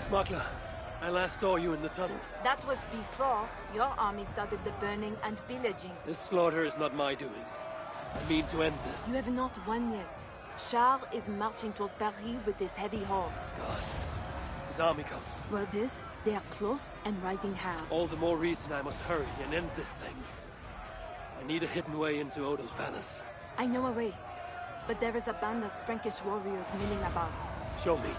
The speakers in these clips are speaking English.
Smuggler, I last saw you in the tunnels. That was before your army started the burning and pillaging. This slaughter is not my doing. I mean to end this. You have not won yet. Charles is marching toward Paris with his heavy horse. Gods. His army comes. Well, they are close and riding hard. All the more reason I must hurry and end this thing. I need a hidden way into Odo's palace. I know a way, but there is a band of Frankish warriors milling about. Show me.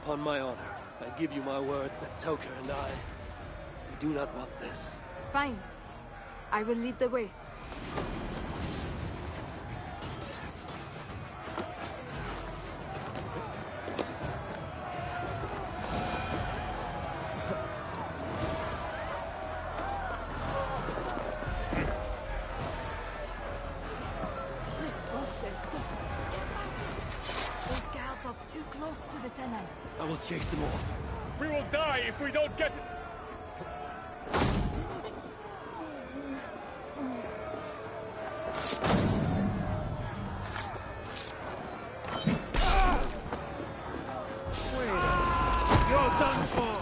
Upon my honor, I give you my word that Toker and we do not want this. Fine. I will lead the way. I will chase them off. We will die if we don't get it! You're done for!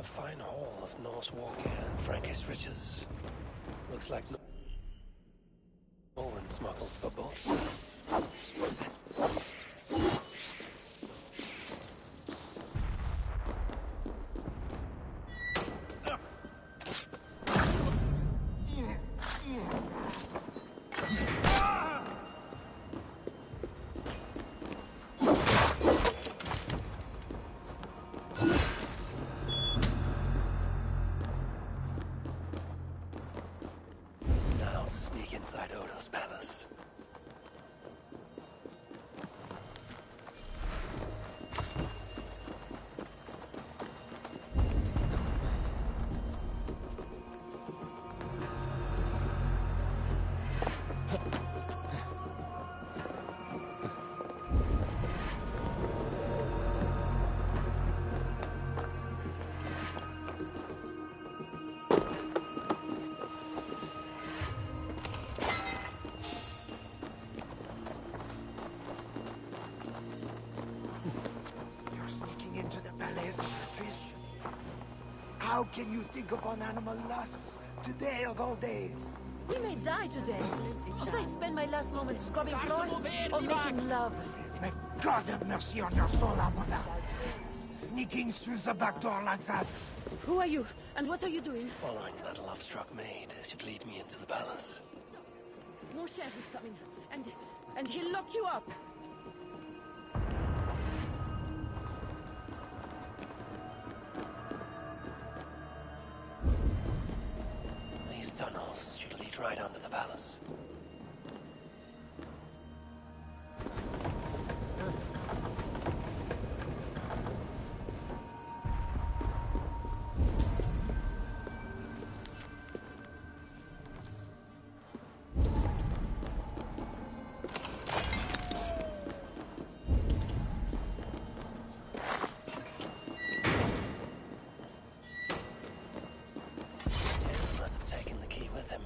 Fine haul of Norse wargear and Frankish riches. Looks like Norman smuggled for both sides. Inside Odo's palace. How can you think of an animal lusts today of all days? We may die today. Should I spend my last moments scrubbing floors or making love? May God have mercy on your soul, Amanda. Sneaking through the back door like that. Who are you, and what are you doing? Following that love-struck maid should lead me into the palace. Mon cher is coming, and he'll lock you up. These tunnels should lead right under the palace.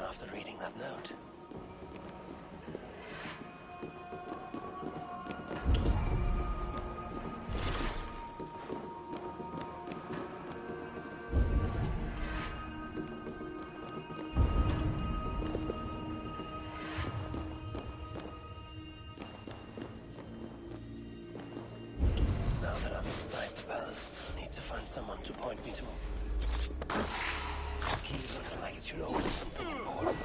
After reading that note. Now that I'm inside the palace, I need to find someone to point me to. The key looks like it should open something important.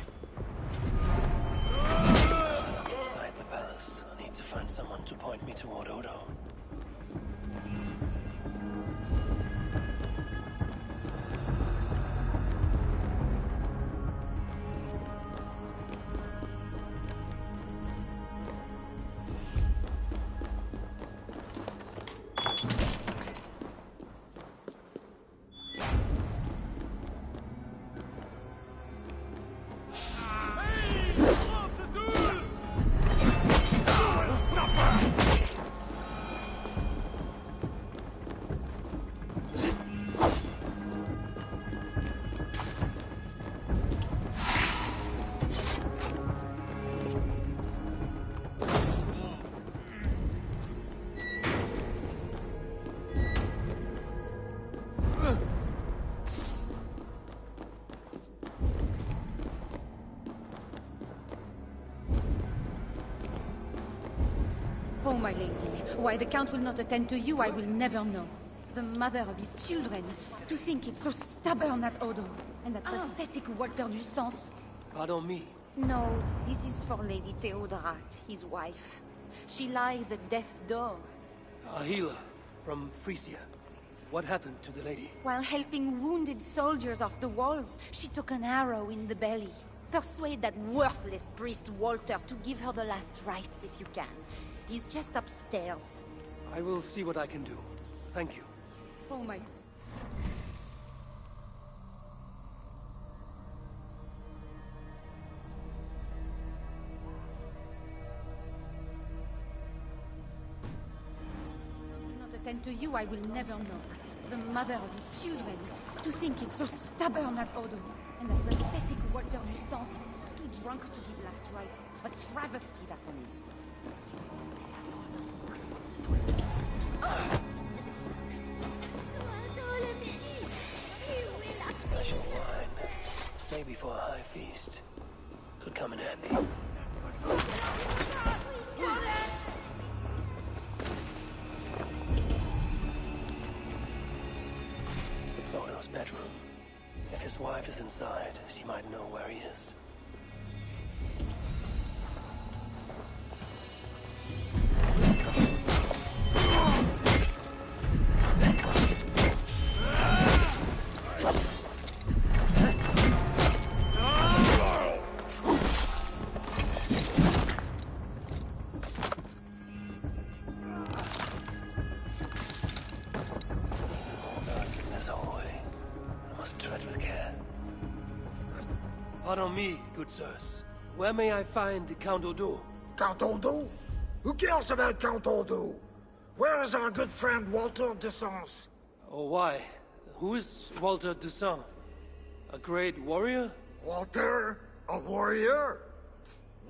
Now that I'm inside the palace, I need to find someone to point me toward Odo. Oh, my lady, why the Count will not attend to you, I will never know. The mother of his children. To think it's so stubborn, that Odo. And that pathetic Walter du Sens. Pardon me. No, this is for Lady Theodorat, his wife. She lies at death's door. A healer from Frisia. What happened to the lady? While helping wounded soldiers off the walls, she took an arrow in the belly. Persuade that worthless priest Walter to give her the last rites if you can. He's just upstairs. I will see what I can do. Thank you. Oh my... Attend to you, I will never know. The mother of his children. To think it's so stubborn, that Odo. And that pathetic Walter du Sens. Too drunk to give last rites. A travesty, that one is. Special wine. Maybe for a high feast. Could come in handy. Odo's bedroom. If his wife is inside, she might know where he is. Pardon me, good sirs. Where may I find Count Odo? Count Odo? Who cares about Count Odo? Where is our good friend Walter de Sens? Oh, why? Who is Walter Dusan? A great warrior? Walter? A warrior?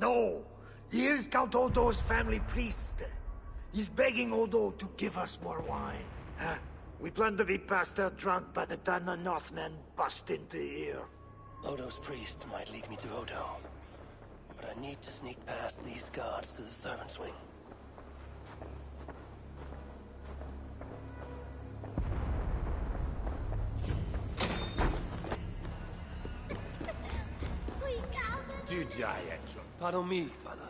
No. He is Count Odo's family priest. He's begging Odo to give us more wine. Huh? We plan to be past out drunk by the time the Northmen bust into here. Odo's priest might lead me to Odo. But I need to sneak past these guards to the servants' wing. Pardon me, father.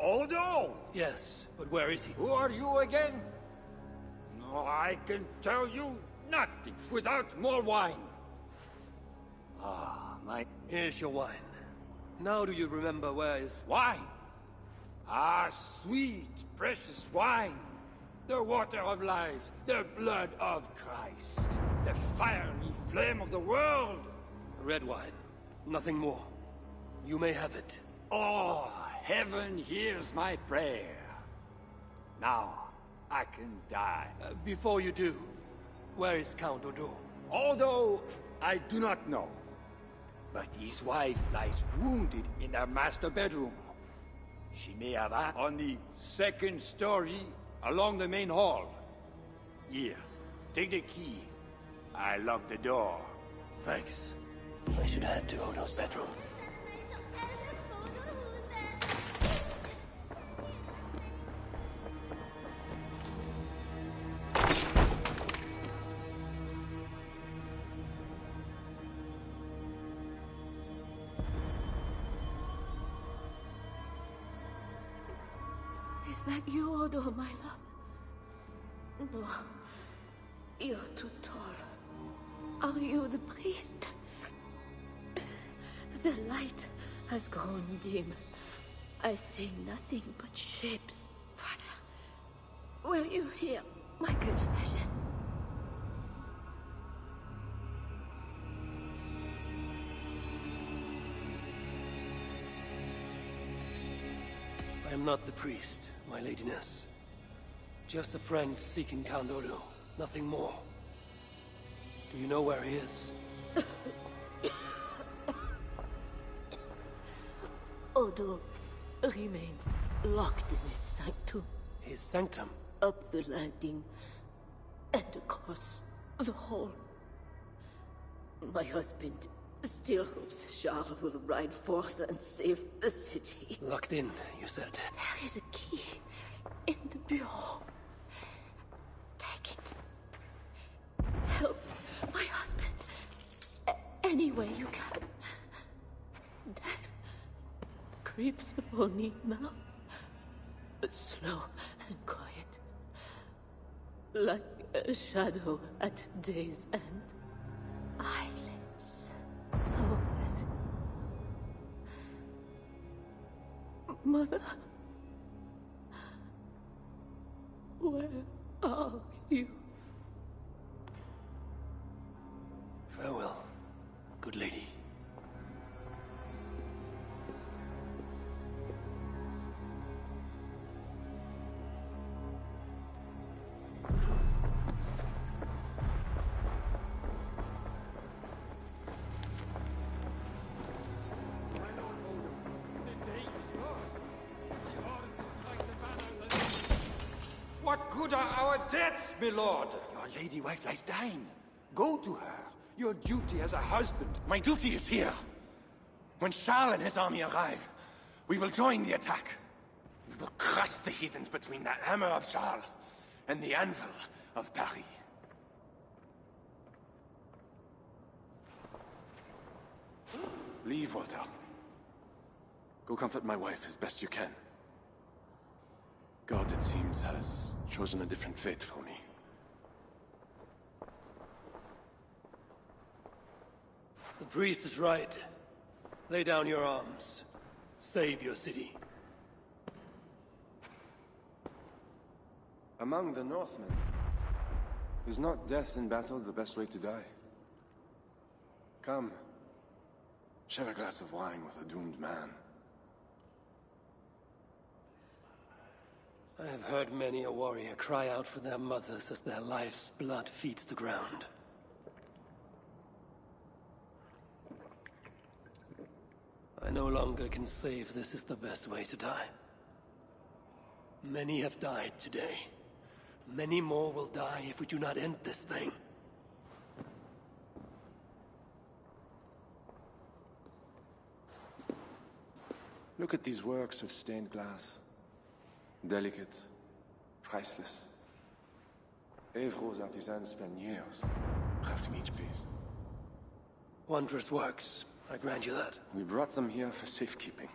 Odo! Yes, but where is he? Who are you again? No, I can tell you nothing without more wine. Ah, my... Here's your wine. Now do you remember where is... Wine? Ah, sweet, precious wine. The water of life, the blood of Christ. The fiery flame of the world. Red wine. Nothing more. You may have it. Oh, heaven hears my prayer. Now, I can die. Before you do, where is Count Odo? Although I do not know. But his wife lies wounded in their master bedroom. She may have acted on the second story along the main hall. Here, take the key. I locked the door. Thanks. I should head to Odo's bedroom. Is that you, Odo, my love? No. You're too tall. Are you the priest? The light has grown dim. I see nothing but shapes. Father, will you hear my confession? I am not the priest, my ladiness. Just a friend seeking Count Odo. Nothing more. Do you know where he is? Odo remains locked in his sanctum. His sanctum? Up the landing and across the hall. My husband still hopes Charles will ride forth and save the city. Locked in, you said. There is a key creeps upon me now. Slow and quiet. Like a shadow at day's end. Eyelids so heavy. Mother? Where are you? Farewell, good lady. What good are our deaths, my lord? Your lady wife lies dying. Go to her. Your duty as a husband. My duty is here. When Charles and his army arrive, we will join the attack. We will crush the heathens between the hammer of Charles and the anvil of Paris. Leave, Walter. Go comfort my wife as best you can. God, it seems, has chosen a different fate for me. The priest is right. Lay down your arms. Save your city. Among the Northmen, is not death in battle the best way to die? Come. Share a glass of wine with a doomed man. I have heard many a warrior cry out for their mothers as their life's blood feeds the ground. I no longer can say if this is the best way to die. Many have died today. Many more will die if we do not end this thing. Look at these works of stained glass. Delicate, priceless. Evro's artisans spend years crafting each piece. Wondrous works, I grant you that. We brought them here for safekeeping.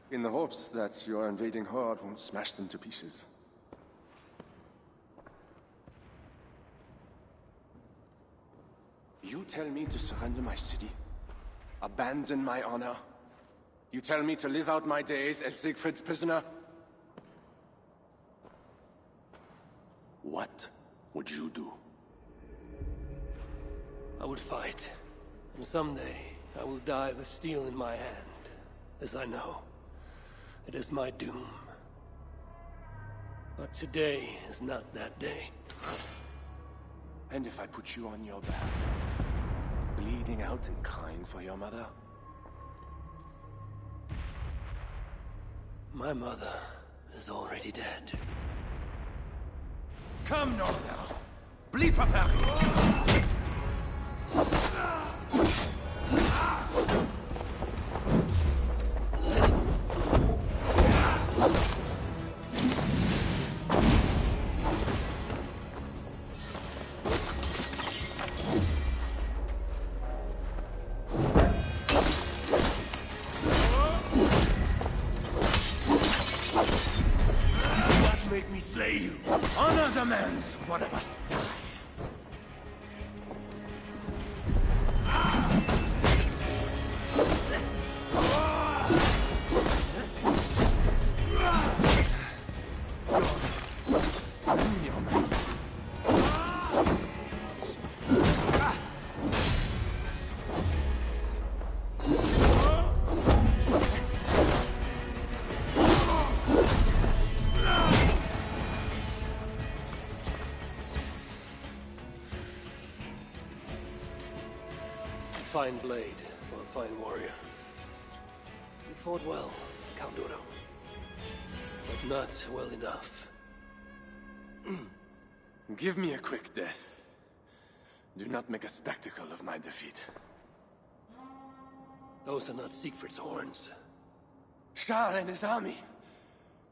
In the hopes that your invading horde won't smash them to pieces. You tell me to surrender my city? Abandon my honor? You tell me to live out my days as Siegfried's prisoner? What would you do? I would fight. And someday, I will die with steel in my hand. As I know, it is my doom. But today is not that day. And if I put you on your back, bleeding out and crying for your mother? My mother is already dead. Come, Northern! Bleed for Paris! Make me slay you. Honor demands one of us die. Fine blade for a fine warrior. You fought well, Count Odo. But not well enough. Give me a quick death. Do not make a spectacle of my defeat. Those are not Siegfried's horns. Charles and his army.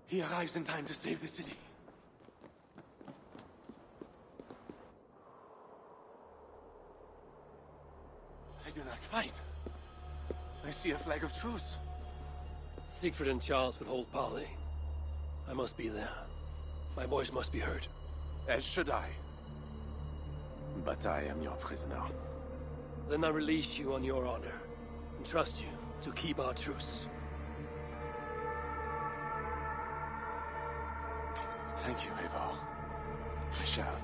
He arrives in time to save the city. They do not fight. I see a flag of truce. Siegfried and Charles would hold parley. I must be there. My voice must be heard. As should I. But I am your prisoner. Then I release you on your honor, and trust you to keep our truce. Thank you, Eivor. I shall.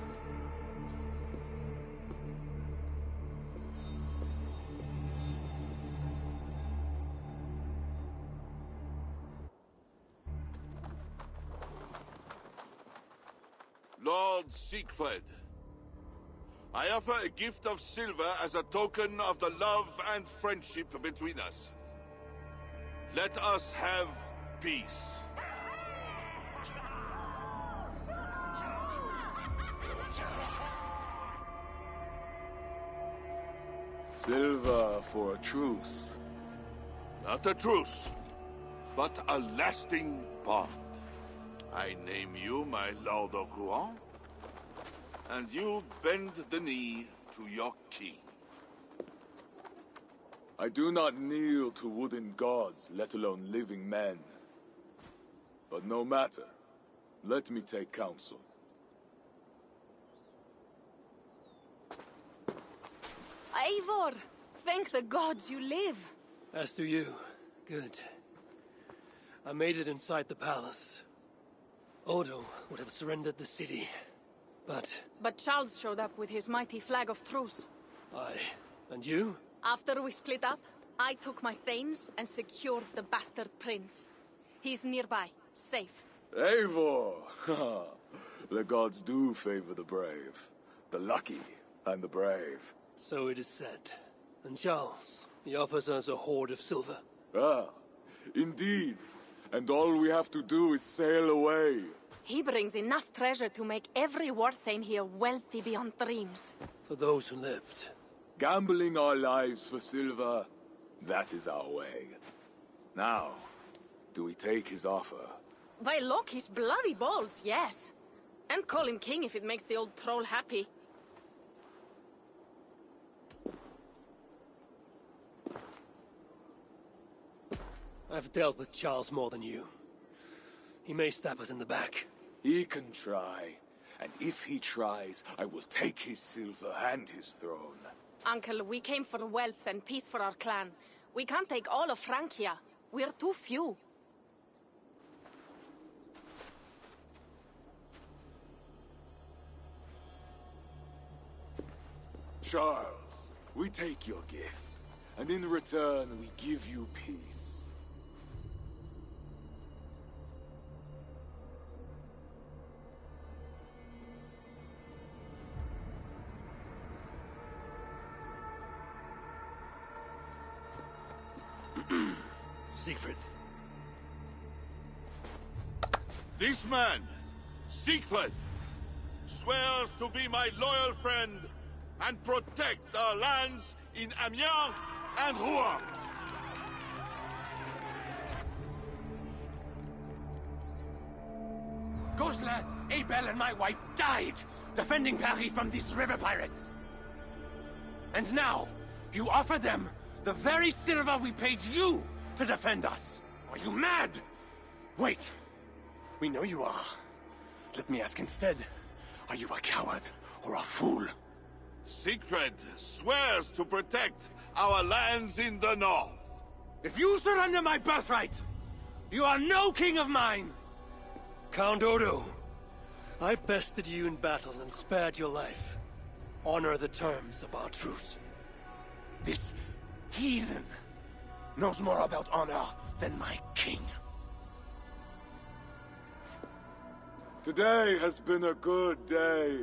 Lord Siegfried, I offer a gift of silver as a token of the love and friendship between us. Let us have peace. Silver for a truce. Not a truce, but a lasting bond. I name you my Lord of Rouen, and you bend the knee to your king. I do not kneel to wooden gods, let alone living men. But no matter. Let me take counsel. Eivor! Thank the gods you live! As do you. Good. I made it inside the palace. Odo would have surrendered the city, but... But Charles showed up with his mighty flag of truce. Aye. And you? After we split up, I took my thanes and secured the bastard prince. He's nearby, safe. Eivor! The gods do favor the brave. The lucky and the brave. So it is said. And Charles, he offers us a hoard of silver. Ah, indeed. And all we have to do is sail away. He brings enough treasure to make every Warthane here wealthy beyond dreams. For those who lived. Gambling our lives for silver, that is our way. Now, do we take his offer? By Loki's bloody balls, yes. And call him king if it makes the old troll happy. I've dealt with Charles more than you. He may stab us in the back. He can try. And if he tries, I will take his silver and his throne. Uncle, we came for wealth and peace for our clan. We can't take all of Francia. We're too few. Charles, we take your gift, and in return we give you peace. Siegfried. This man, Siegfried, swears to be my loyal friend and protect our lands in Amiens and Rouen. Goslar, Abel and my wife died defending Paris from these river pirates. And now, you offer them the very silver we paid you to defend us. Are you mad? Wait. We know you are. Let me ask instead, are you a coward or a fool? Siegfried swears to protect our lands in the north. If you surrender my birthright, you are no king of mine! Count Odo, I bested you in battle and spared your life. Honor the terms of our truce. This heathen knows more about honor than my king. Today has been a good day,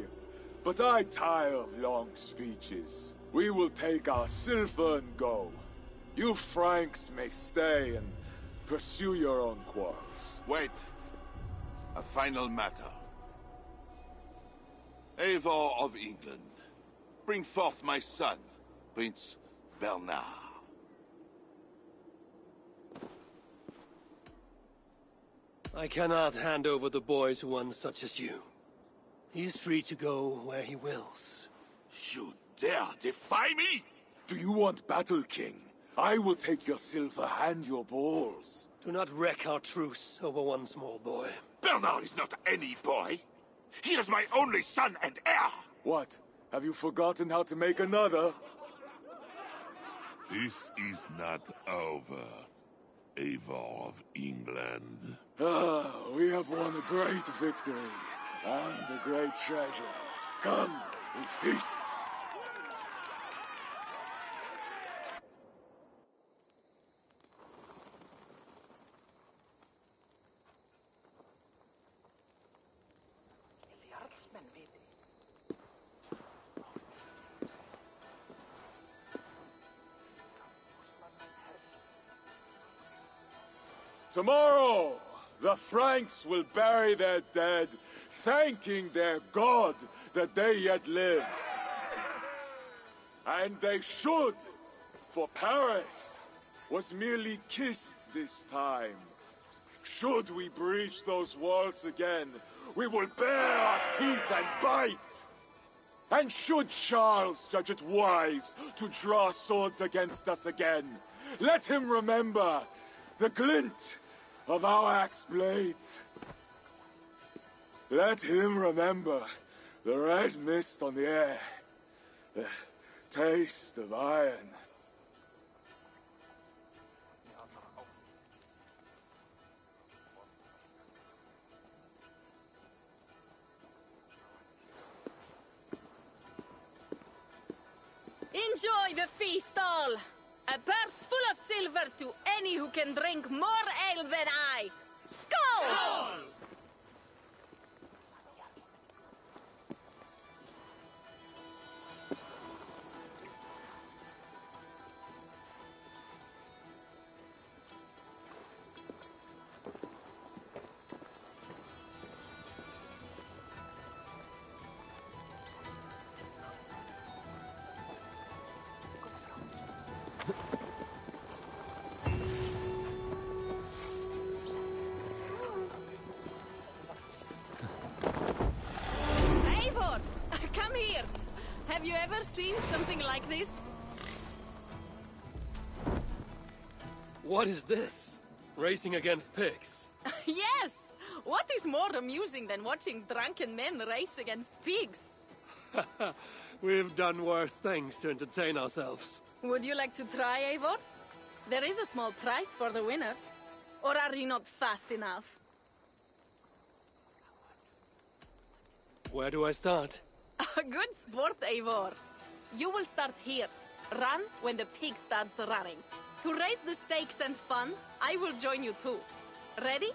but I tire of long speeches. We will take our silver and go. You Franks may stay and pursue your own quarrels. Wait. A final matter. Eivor of England, bring forth my son, Prince Bernard. I cannot hand over the boy to one such as you. He's free to go where he wills. You dare defy me? Do you want battle, King? I will take your silver and your balls. Do not wreck our truce over one small boy. Bernard is not any boy. He is my only son and heir. What? Have you forgotten how to make another? This is not over, Eivor of England. Ah, we have won a great victory and a great treasure. Come, we feast. Tomorrow, the Franks will bury their dead, thanking their god that they yet live. And they should, for Paris was merely kissed this time. Should we breach those walls again, we will bare our teeth and bite. And should Charles judge it wise to draw swords against us again, let him remember the glint of our axe blades. Let him remember the red mist on the air, the taste of iron. Enjoy the feast all! A purse full of silver to any who can drink more ale than I! Skål! Skål! Have you ever seen something like this? What is this? Racing against pigs? Yes! What is more amusing than watching drunken men race against pigs? We've done worse things to entertain ourselves. Would you like to try, Eivor? There is a small prize for the winner. Or are you not fast enough? Where do I start? Good sport, Eivor. You will start here. Run when the pig starts running. To raise the stakes and fun, I will join you too. Ready?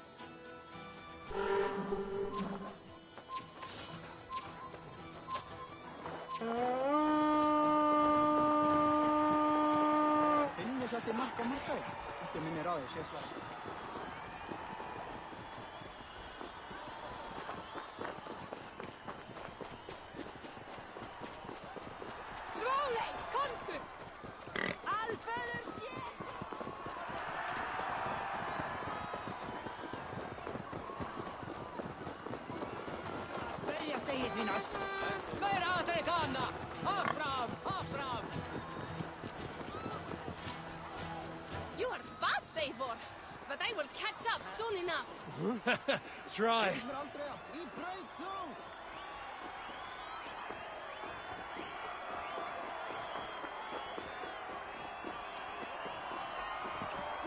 You are fast, Eivor, but I will catch up soon enough. Try.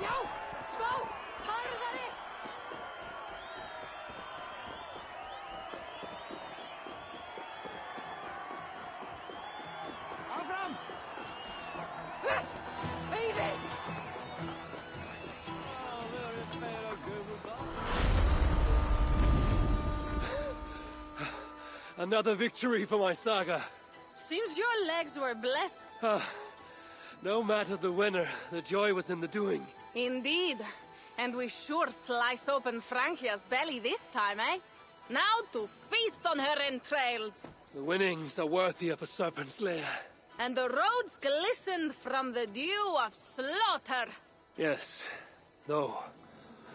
Já, smá, harðari! Áfram! Eivor! Another victory for my saga. Seems your legs were blessed. No matter the winner, the joy was in the doing. Indeed. And we sure slice open Francia's belly this time, eh? Now to feast on her entrails. The winnings are worthy of a serpent's lair. And the roads glistened from the dew of slaughter. Yes, though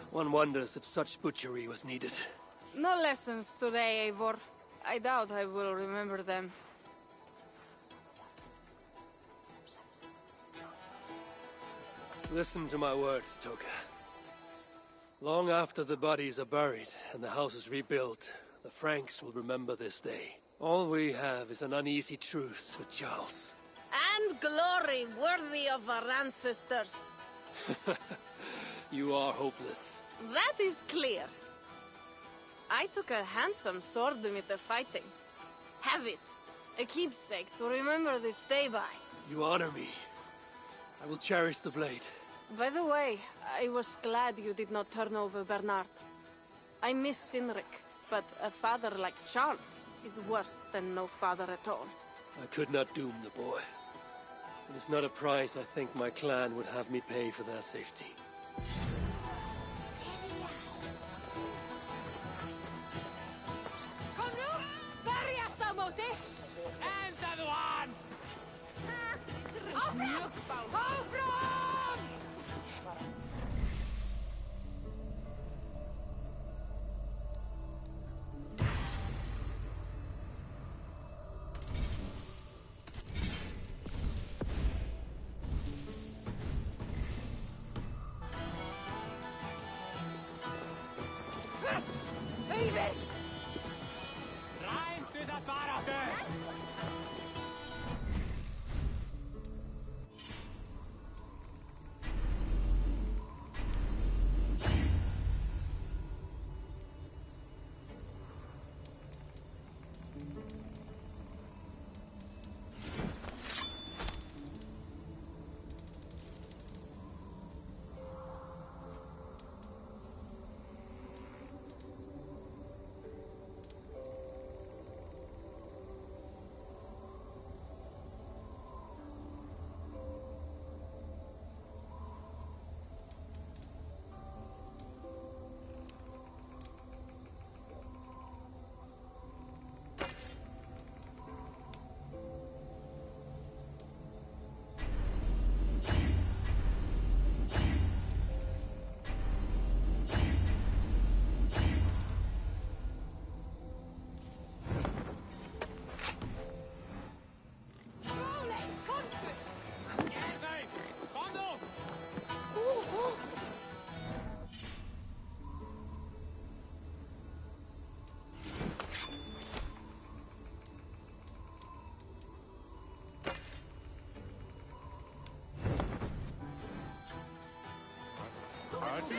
one wonders if such butchery was needed. No lessons today, Eivor. I doubt I will remember them. Listen to my words, Toga. Long after the bodies are buried and the house is rebuilt, the Franks will remember this day. All we have is an uneasy truce with Charles. And glory worthy of our ancestors. You are hopeless. That is clear. I took a handsome sword with the fighting. Have it. A keepsake to remember this day by. You honor me. I will cherish the blade. By the way, I was glad you did not turn over Bernard. I miss Cynric, but a father like Charles is worse than no father at all. I could not doom the boy. It is not a price I think my clan would have me pay for their safety.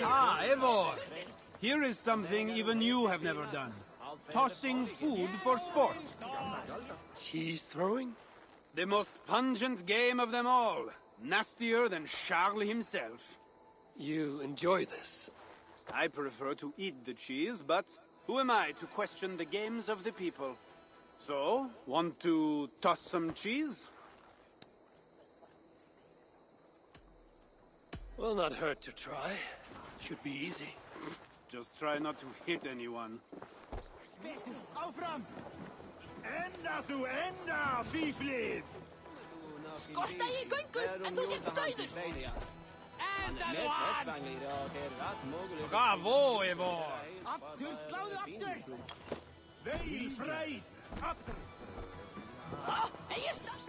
Ah, Eivor! Here is something even you have never done. Tossing food for sport. Cheese throwing? The most pungent game of them all. Nastier than Charles himself. You enjoy this? I prefer to eat the cheese, but who am I to question the games of the people? So, want to toss some cheese? Will not hurt to try. Should be easy. Just try not to hit anyone. Áfram! Enda þú enda, fíflið! Skorta í göngu, en þú sért dauður! Enda þú hann! Bravo, Eivor! Aftur, sláðu aftur! Veil freist, aftur!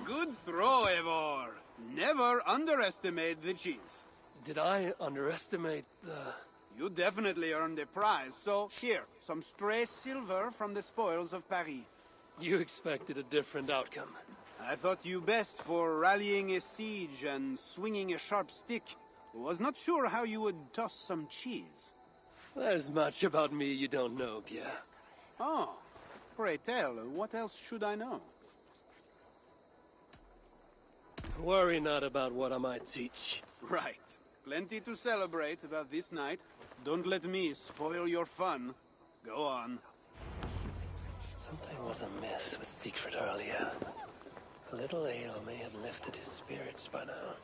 Good throw, Eivor. Never underestimate the cheese. Did I underestimate the... You definitely earned a prize, so here, some stray silver from the spoils of Paris. You expected a different outcome. I thought you best for rallying a siege and swinging a sharp stick. Was not sure how you would toss some cheese. There's much about me you don't know, Pierre. Oh, pray tell, what else should I know? Worry not about what I might teach. Right. Plenty to celebrate about this night. Don't let me spoil your fun. Go on. Something was amiss with Siegfried earlier. A little ale may have lifted his spirits by now.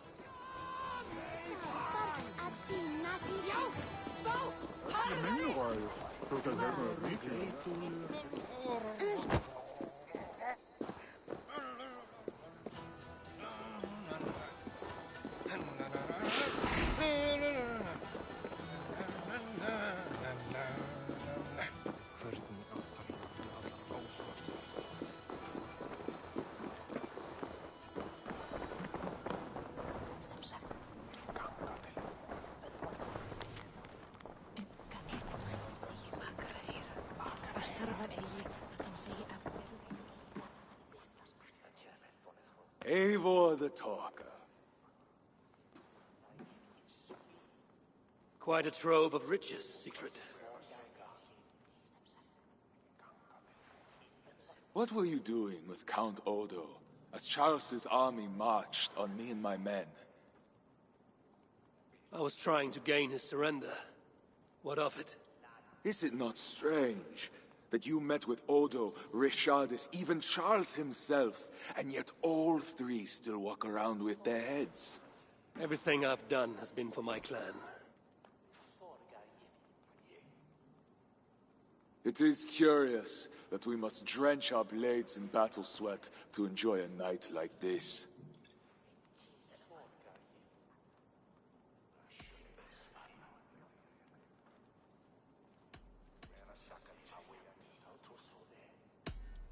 Eivor the Talker. Quite a trove of riches, Siegfried. What were you doing with Count Odo as Charles's army marched on me and my men? I was trying to gain his surrender. What of it? Is it not strange that you met with Odo, Richardis, even Charles himself, and yet all three still walk around with their heads? Everything I've done has been for my clan. It is curious that we must drench our blades in battle sweat to enjoy a night like this.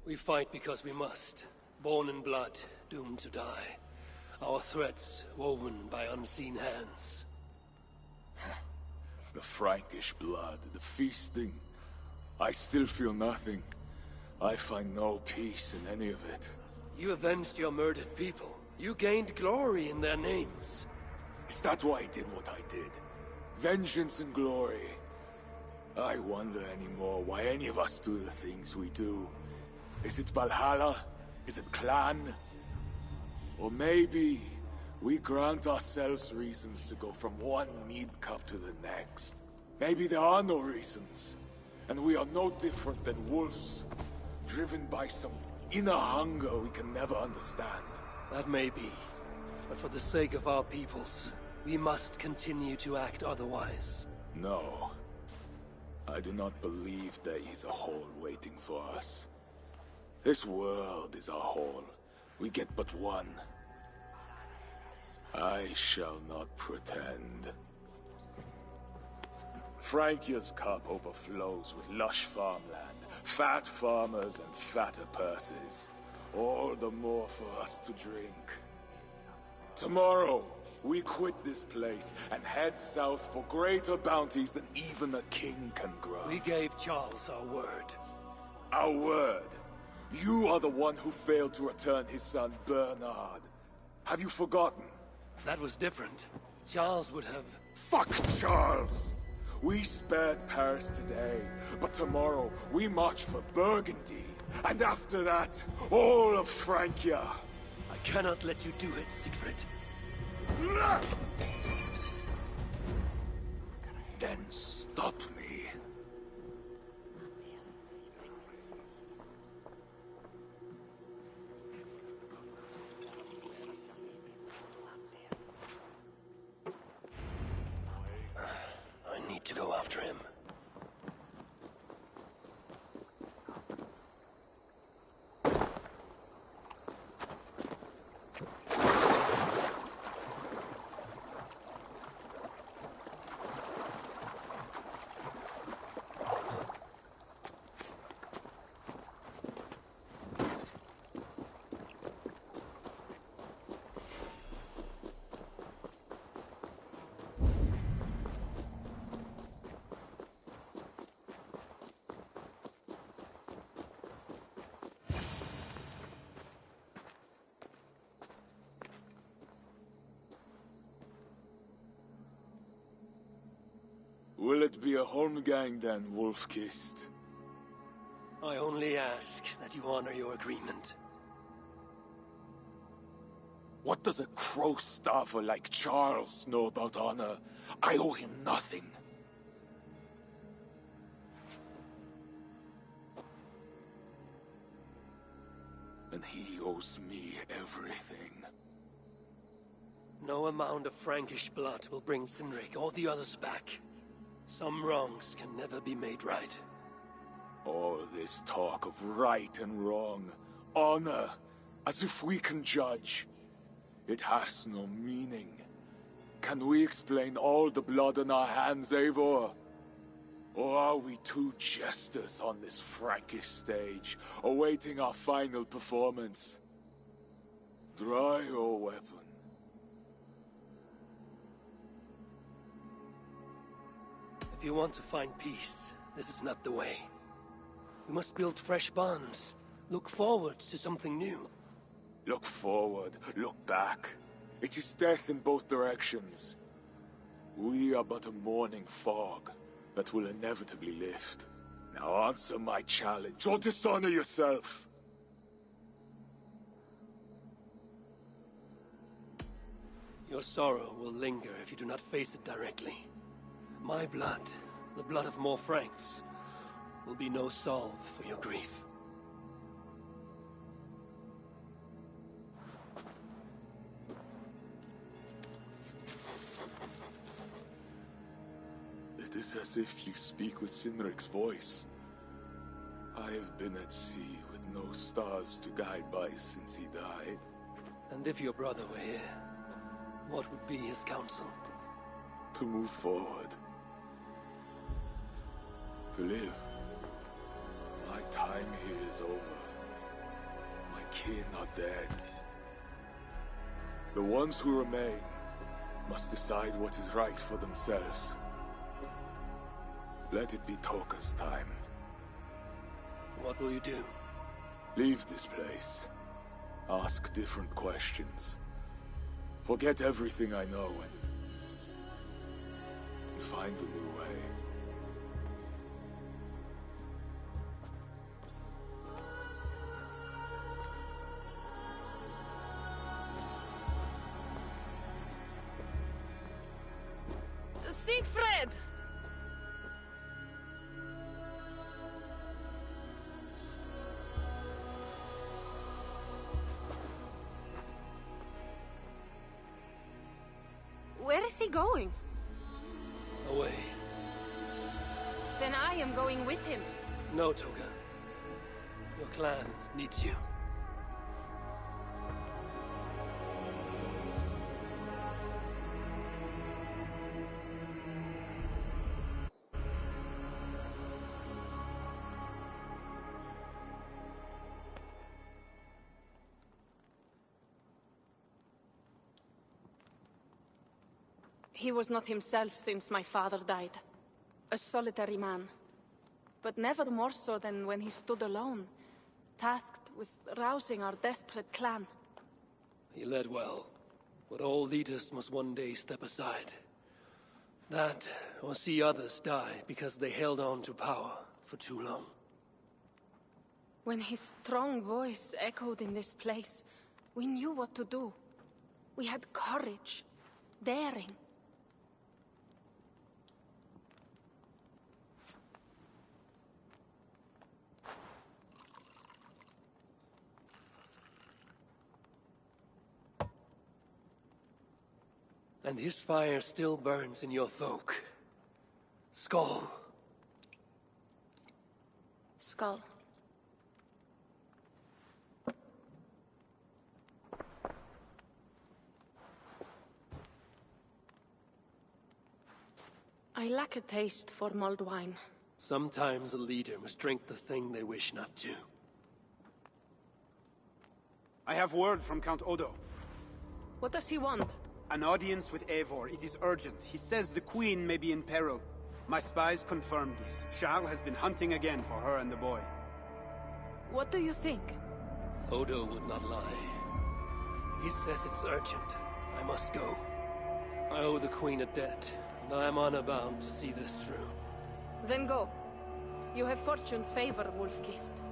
We fight because we must. Born in blood, doomed to die. Our threats woven by unseen hands. The Frankish blood, the feasting. I still feel nothing. I find no peace in any of it. You avenged your murdered people. You gained glory in their names. Is that why I did what I did? Vengeance and glory. I wonder anymore why any of us do the things we do. Is it Valhalla? Is it Clan? Or maybe we grant ourselves reasons to go from one mead cup to the next. Maybe there are no reasons, and we are no different than wolves, driven by some inner hunger we can never understand. That may be, but for the sake of our peoples, we must continue to act otherwise. No. I do not believe there is a hole waiting for us. This world is a hole. We get but one. I shall not pretend. Frankia's cup overflows with lush farmland, fat farmers and fatter purses. All the more for us to drink. Tomorrow, we quit this place and head south for greater bounties than even a king can grant. We gave Charles our word. Our word? You are the one who failed to return his son, Bernard. Have you forgotten? That was different. Charles would have... Fuck Charles! We spared Paris today, but tomorrow we march for Burgundy. And after that, all of Francia. I cannot let you do it, Siegfried. Then stop me. I need to go after him. Will it be a Holmgang then, Wolf-Kissed? I only ask that you honor your agreement. What does a crow-starver like Charles know about honor? I owe him nothing. And he owes me everything. No amount of Frankish blood will bring Cynric or the others back. Some wrongs can never be made right. All this talk of right and wrong, honor, as if we can judge. It has no meaning. Can we explain all the blood on our hands, Eivor? Or are we two jesters on this Frankish stage, awaiting our final performance? Draw your weapon. If you want to find peace, this is not the way. We must build fresh bonds. Look forward to something new. Look forward, look back. It is death in both directions. We are but a morning fog that will inevitably lift. Now answer my challenge, or dishonor yourself. Your sorrow will linger if you do not face it directly. My blood, the blood of more Franks, will be no salve for your grief. It is as if you speak with Cynric's voice. I have been at sea with no stars to guide by since he died. And if your brother were here, what would be his counsel? To move forward. To live. My time here is over. My kin are dead. The ones who remain must decide what is right for themselves. Let it be Toka's time. What will you do? Leave this place. Ask different questions. Forget everything I know and find a new way. Siegfried! Where is he going? Away. Then I am going with him. No, Toga. Your clan needs you. He was not himself since my father died. A solitary man. But never more so than when he stood alone, tasked with rousing our desperate clan. He led well, but all leaders must one day step aside. That, or see others die because they held on to power for too long. When his strong voice echoed in this place, we knew what to do. We had courage, daring. And his fire still burns in your Thok. Skull. Skull. I lack a taste for mulled wine. Sometimes a leader must drink the thing they wish not to. I have word from Count Odo. What does he want? An audience with Eivor. It is urgent. He says the Queen may be in peril. My spies confirmed this. Charles has been hunting again for her and the boy. What do you think? Odo would not lie. If he says it's urgent, I must go. I owe the Queen a debt, and I am honor bound to see this through. Then go. You have fortune's favor, Wolf-Kissed.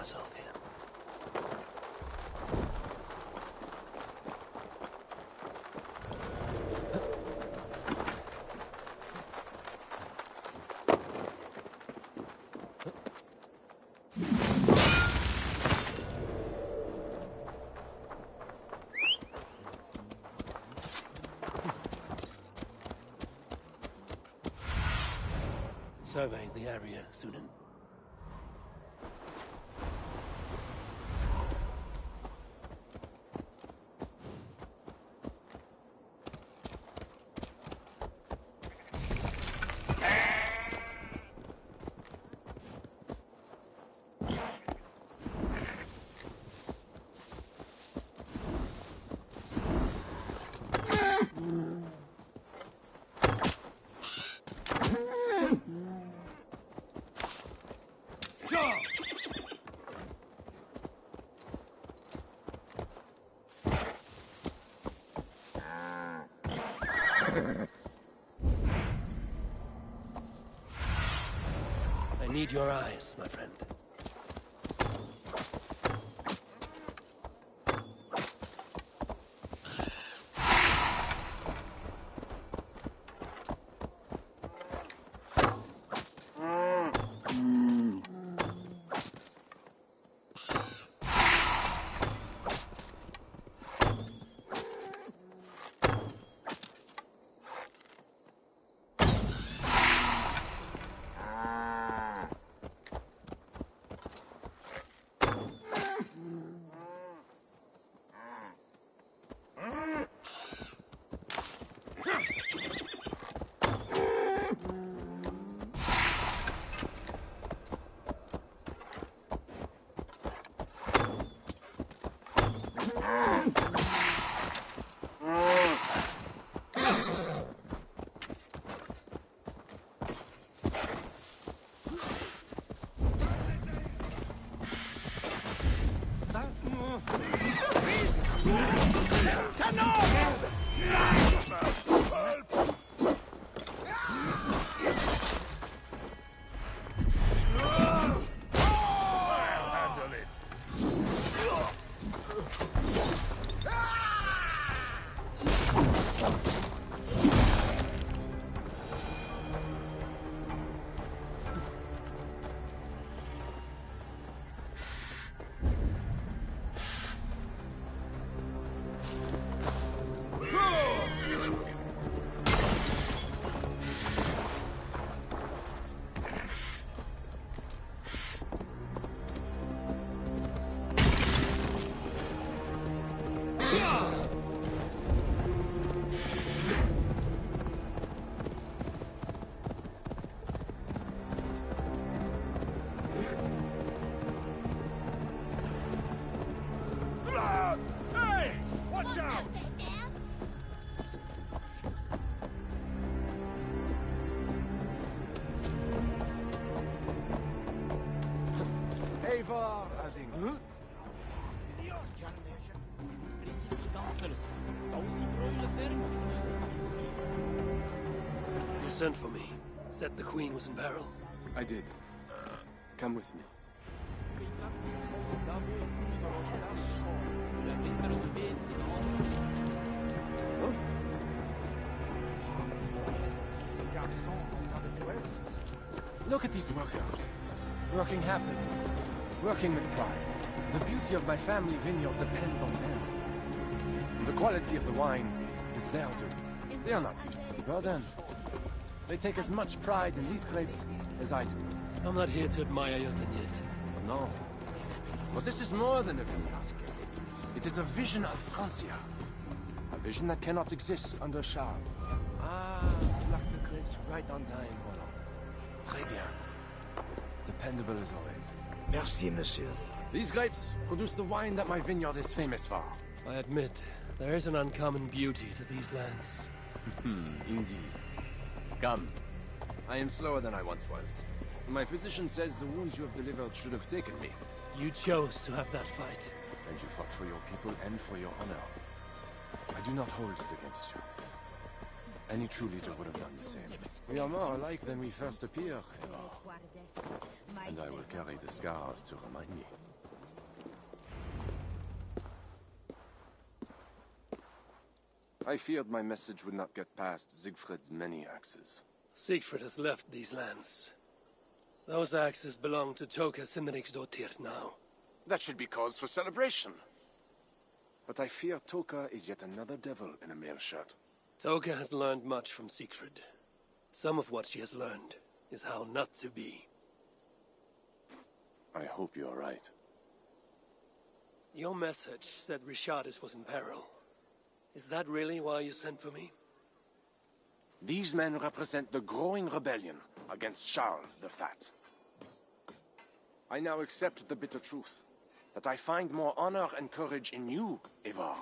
myself here. Survey the area, Sunan. I need your eyes, my friend. You sent for me. Said the Queen was in peril. I did. Come with me. Look at these workers. Working happily. Working with pride. The beauty of my family vineyard depends on them. The quality of the wine is their doing. They are not beasts of burden. They take as much pride in these grapes as I do. I'm not here to admire your vineyard. No. But this is more than a vineyard. It is a vision of Francia. A vision that cannot exist under Charles. Ah, pluck the grapes right on time, Roland. Très bien. Dependable as always. Merci, monsieur. These grapes produce the wine that my vineyard is famous for. I admit, there is an uncommon beauty to these lands. Indeed. Come. I am slower than I once was. My physician says the wounds you have delivered should have taken me. You chose to have that fight. And you fought for your people and for your honor. I do not hold it against you. Any true leader would have done the same. We are more alike than we first appear, Eivor. And I will carry the scars to remind me. I feared my message would not get past Siegfried's many axes. Siegfried has left these lands. Those axes belong to Toka Simriksdottir now. That should be cause for celebration. But I fear Toka is yet another devil in a mail shirt. Toka has learned much from Siegfried. Some of what she has learned is how not to be. I hope you're right. Your message said Richardis was in peril. Is that really why you sent for me? These men represent the growing rebellion against Charles the Fat. I now accept the bitter truth, that I find more honor and courage in you, Eivor,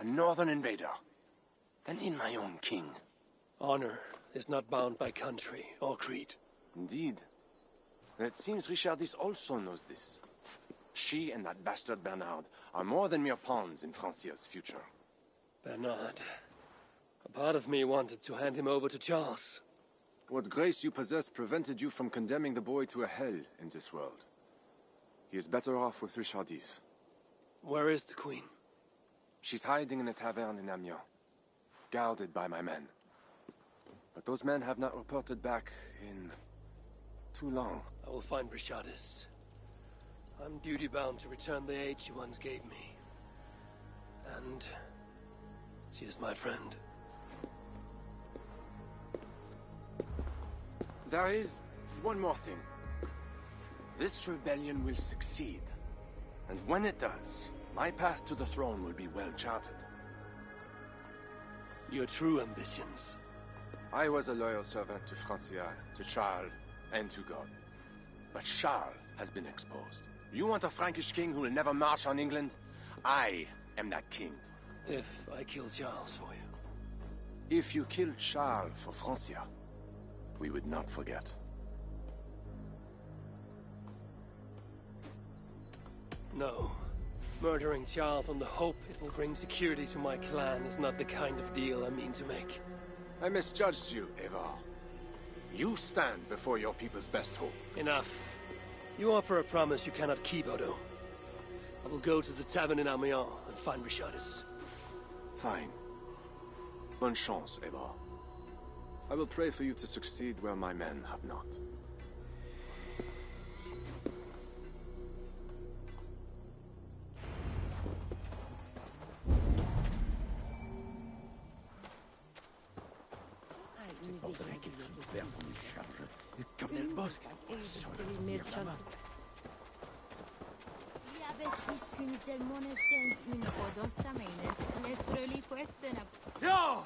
a northern invader, than in my own king. Honor is not bound by country or creed. Indeed. And it seems Richardis also knows this. She and that bastard Bernard are more than mere pawns in Francia's future. Bernard. A part of me wanted to hand him over to Charles. What grace you possess prevented you from condemning the boy to a hell in this world. He is better off with Richardis. Where is the Queen? She's hiding in a tavern in Amiens, guarded by my men. But those men have not reported back in too long. I will find Richardis. I'm duty-bound to return the aid she once gave me. And she is my friend. There is one more thing. This rebellion will succeed. And when it does, my path to the throne will be well charted. Your true ambitions. I was a loyal servant to Francia, to Charles, and to God. But Charles has been exposed. You want a Frankish king who will never march on England? I am that king. If I kill Charles for you. If you killed Charles for Francia, we would not forget. No. Murdering Charles on the hope it will bring security to my clan is not the kind of deal I mean to make. I misjudged you, Eivor. You stand before your people's best hope. Enough. You offer a promise you cannot keep, Odo. I will go to the tavern in Amiens and find Richardis. Fine. Bonne chance, Eivor. I will pray for you to succeed where my men have not. Ja!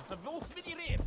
Een wolf met die reer.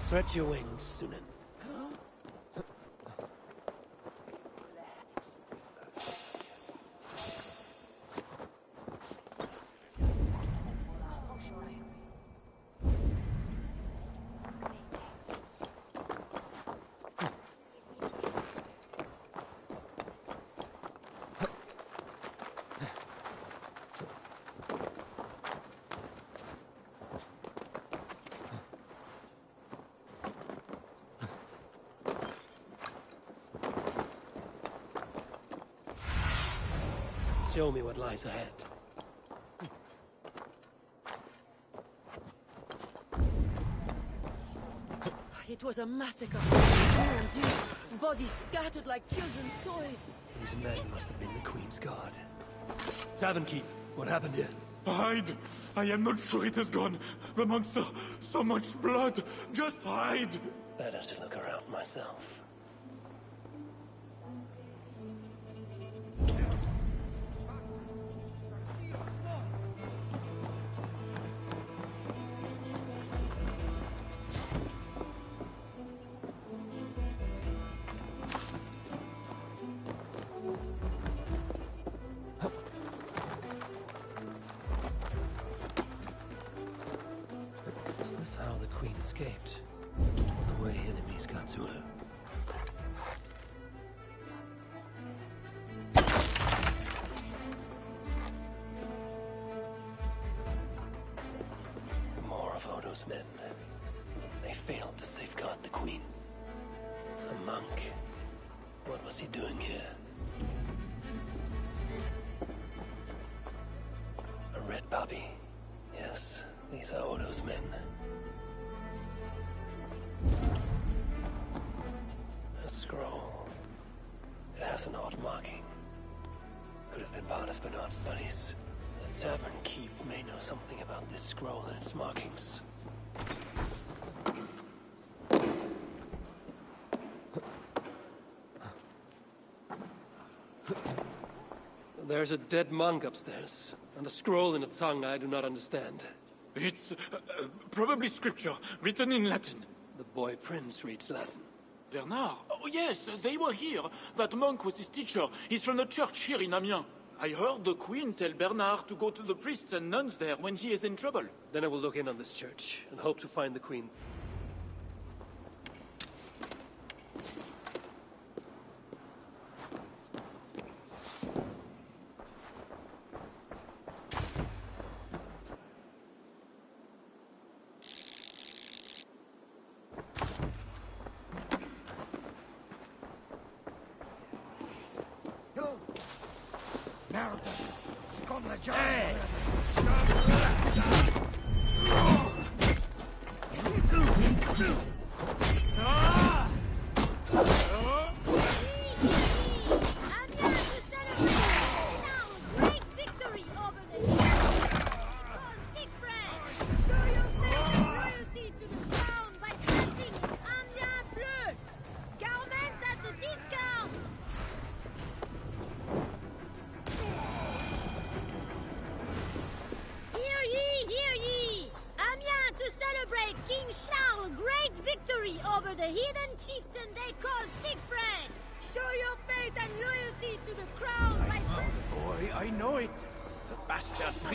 Stretch your wings, Sunan. Show me what lies ahead. It was a massacre. Mon Dieu. Bodies scattered like children's toys. These men must have been the Queen's guard. Tavern Keep, what happened here? Hide! I am not sure it has gone. The monster, so much blood. Just hide! Better to look around myself. Escaped. The way enemies got to her. More of Odo's men. They failed to safeguard the Queen. A monk. What was he doing here? A red puppy. Yes, these are Odo's men. A scroll. It has an odd marking. Could have been part of Bernard's studies. The Tavern Keep may know something about this scroll and its markings. There's a dead monk upstairs, and a scroll in a tongue I do not understand. It's probably scripture, written in Latin. The boy prince reads Latin. Bernard? Oh, yes, they were here. That monk was his teacher. He's from the church here in Amiens. I heard the Queen tell Bernard to go to the priests and nuns there when he is in trouble. Then I will look in on this church and hope to find the Queen.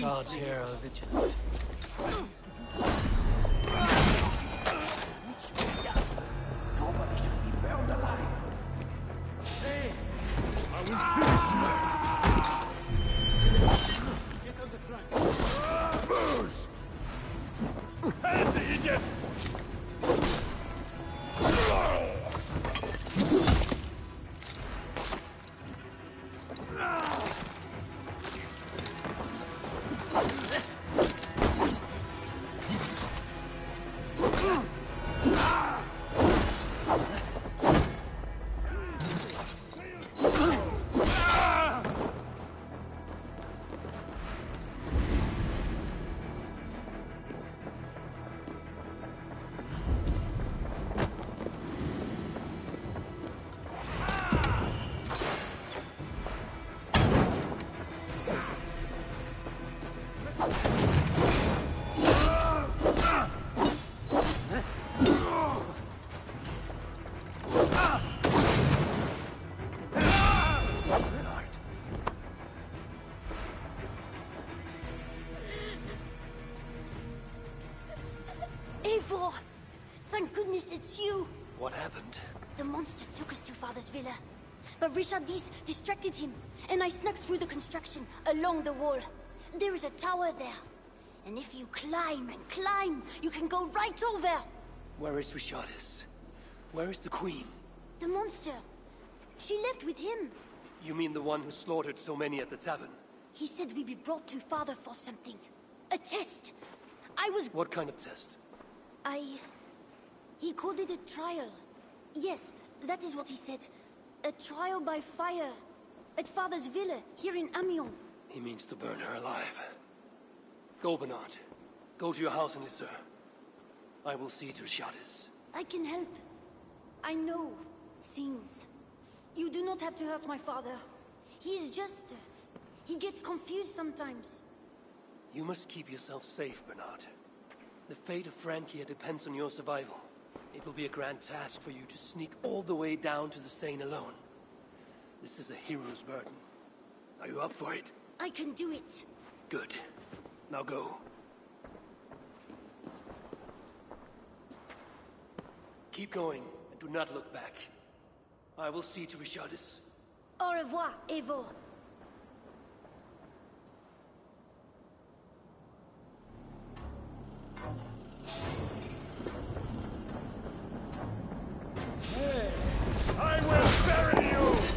God's here are vigilant. Nobody should be burned alive. Hey, I will finish you. Get on the flank. Burst! Head the idiot! Bernard. Eivor! Thank goodness it's you! What happened? The monster took us to Father's villa. But Richardis distracted him, and I snuck through the construction, along the wall. There is a tower there. And if you climb and climb, you can go right over! Where is Richardis? Where is the Queen? The monster. She left with him. You mean the one who slaughtered so many at the tavern? He said we'd be brought to Father for something. A test. I was... What kind of test? He called it a trial. Yes, that is what he said. A trial by fire. At Father's villa, here in Amiens. He means to burn her alive. Go, Bernard. Go to your house in Lisieux. I will see to Richardis. I can help. I know things. You do not have to hurt my father. He is just... he gets confused sometimes. You must keep yourself safe, Bernard. The fate of Francia depends on your survival. It will be a grand task for you to sneak all the way down to the Seine alone. This is a hero's burden. Are you up for it? I can do it. Good. Now go. Keep going, and do not look back. I will see to Richardis. Au revoir, Eivor. I will bury you!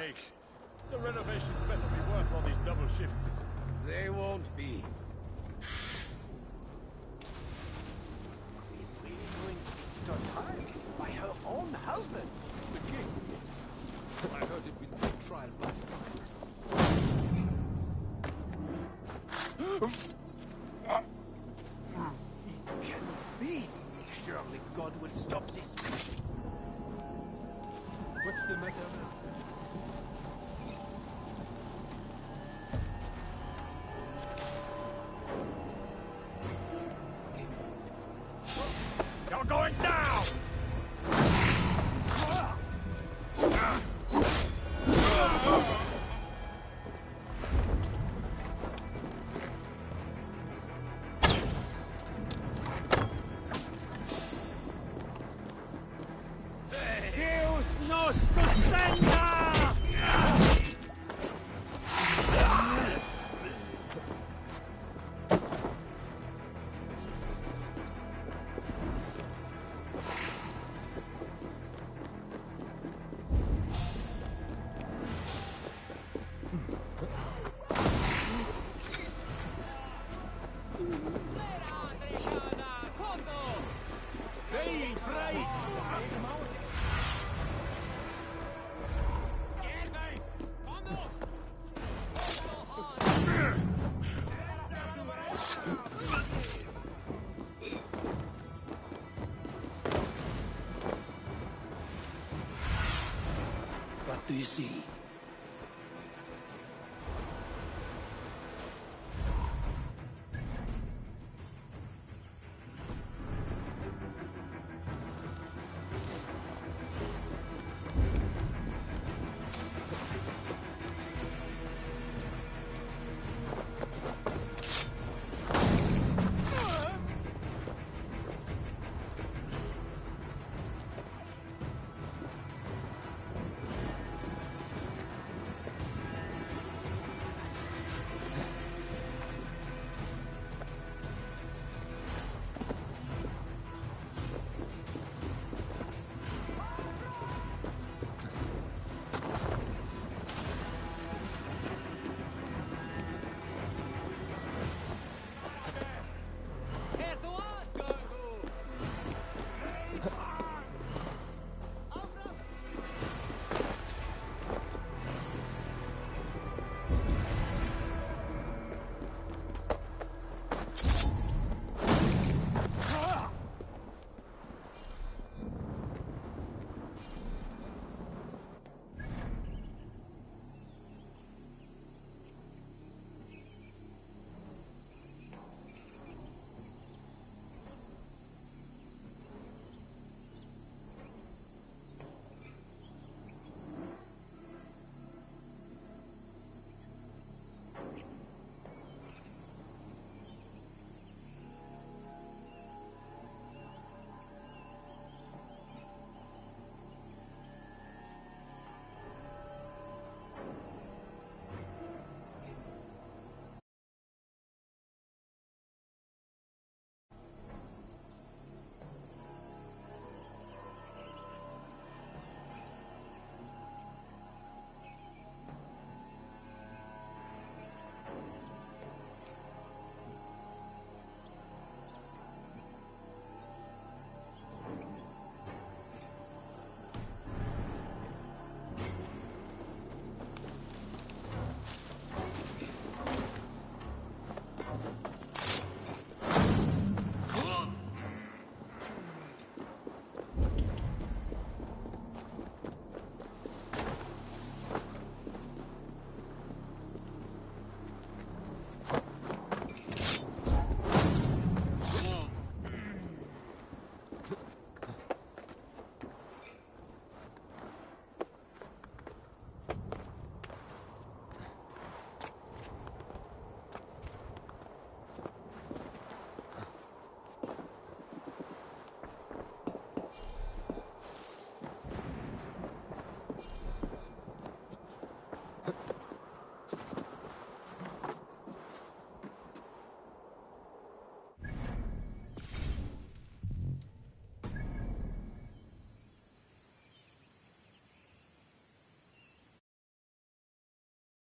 sake. The renovations better be worth all these double shifts. They won't be. Done by her own husband. The king. I heard it will be trial by fire. It cannot be. Surely God will stop this. What's the matter now? You're going down! Deus nos sustenta! Hey, Christ! What do you see?